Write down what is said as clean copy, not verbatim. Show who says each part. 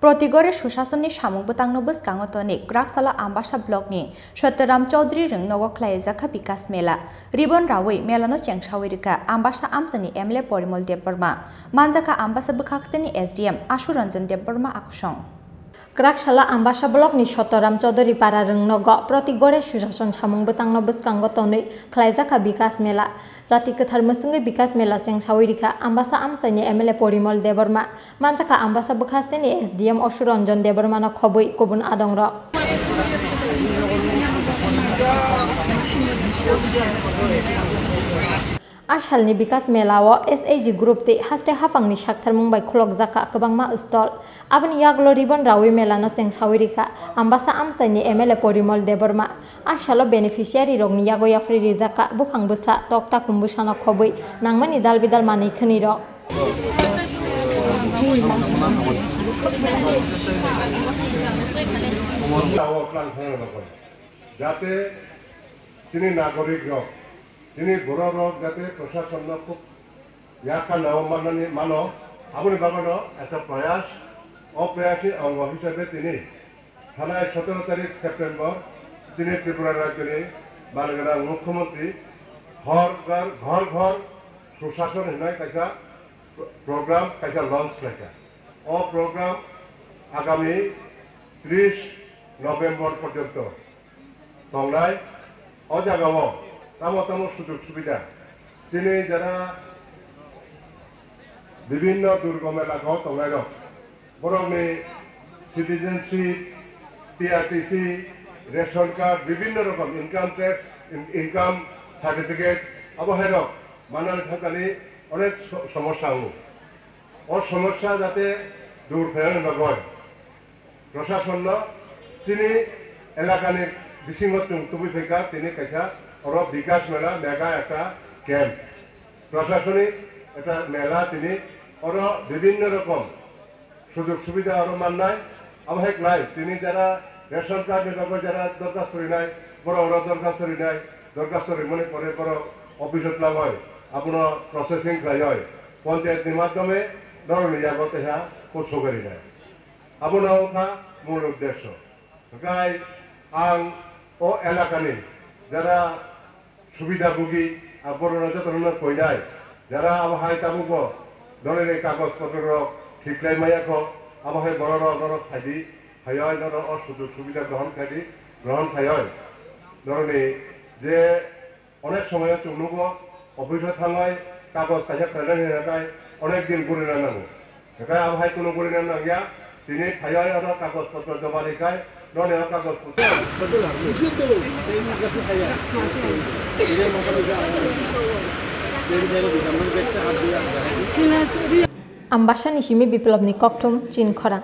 Speaker 1: Prati Ghare Sushason Samung bwtangno Bwkango Kraksalo Ambassa Blockni Satyaram Chowdhury Rwngnogo Khlaijakha Bikash Mela Rawi Melano Chengsawi Rwkha Ambassa Amchaini MLA Parimal Debbarma Manjakha Ambassa Bwkhaksteni SDM Ashu Ranjan Debbarma Akosong
Speaker 2: Kraksalo Ambassa Blockni Satyaram Chowdhury Rwngnogo Prati Ghare Sushason Samung bwtangno Bwkango tonwi Khlaijakha Bikash Mela Jati Kathar Musungi Bikash Mela Chengsawi Rwkha Ambassa Amchaini MLA Parimal Debbarma Manjakha Ambassa Bwkhaksteni SDM Ashu Ranjan Debbarma no khobui kubun adongrok Ashalni Bikash Melao SAG Group te haste hafangni saktharmung bai khulokjaka kwbangma stall aboni yaglo ribon Rawi Melano Chengsawi Rwkha Ambassa Amchaini MLA Parimal Debbarma Ashalo beneficiary rokni yago yafri rijaka bufang busa tokta kumbusa no khobui nangmani dal bidal mani khani rok
Speaker 3: যাতে তিনি নাগরিক rock তিনি বড় rock যাতে প্রশাসন খুব ইয়াকা নাও মানো আপনি বাগানো একটা প্রয়াস অপ্রয়াসী অঙ্গ হিসেবে তিনি থানায় 17 তারিখ সেপ্টেম্বর তিনি ত্রিপুরা রাজ্যের বালগানা মুখ্যমন্ত্রী ঘর ঘর সুশাসন হিনায় কাইসা প্রোগ্রাম কাইসা লঞ্চ কাইসা ও প্রোগ্রাম আগামী 30 নভেম্বর পর্যন্ত তংলায় অজাগাও তামো সুযোগ সুবিধা তিনি যারা বিভিন্ন দুর্গম এলাকাও তংলায় বরংনি সিটিজেনশিপ টিআরটিসি রেশন কার্ড বিভিন্ন রকম ইনকাম ট্যাক্স ইনকাম সার্টিফিকেট আবহাওয়ার মানার থাকানি অনেক সমস্যা ও সমস্যা যাতে দূর ফেরানো নয় প্রশাসন তিনি এলাকানি বিশৃঙ্খল তুবি ফেকা তিনি কাইসা ওর বিকাশ মেলা মেগা একটা ক্যাম্প প্রশাসনিক একটা মেলা তিনি ওর বিভিন্ন রকম সুযোগ সুবিধা ওর মান্নায় আবহাওয়া নাই তিনি যারা রেশন কার্ড নির্বাচন যারা দরখাস্ত নাই বড় ওরা দরখাস্ত নাই দরখাস্ত মনে করে বড় অফিসত লাভ হয় আপনার প্রসেসিং খাই হয় পঞ্চায়েতের মাধ্যমে ধরনের আগতে হ্যাঁ কোচকারি নাই আপনার মূল উদ্দেশ্য গাই আং ও এলাকানি যারা সুবিধাভোগী বড় যতন কইনাই যারা আবহাওয়া তাবুক ধরনের কাগজপত্র ঠিকলাই মাইয়াক আবহাওয়া বড় বড় খাইদি খাই ধর সুযোগ সুবিধা গ্রহণ খাই ধরনের যে অনেক সময় চুনুক অফিসে থাঙায় কাগজ কাজা খাইলে হেকায় অনেক দিন করে নানাঙ্গো হেকায় আবহাওয়া কোনো করে নাঙ্গিয়া তিনি খাই আর কাগজপত্র জমা রেখায় ননে কাগজপত্র
Speaker 2: Ambassa Nishimi Biplobni Koktum Chin Khorang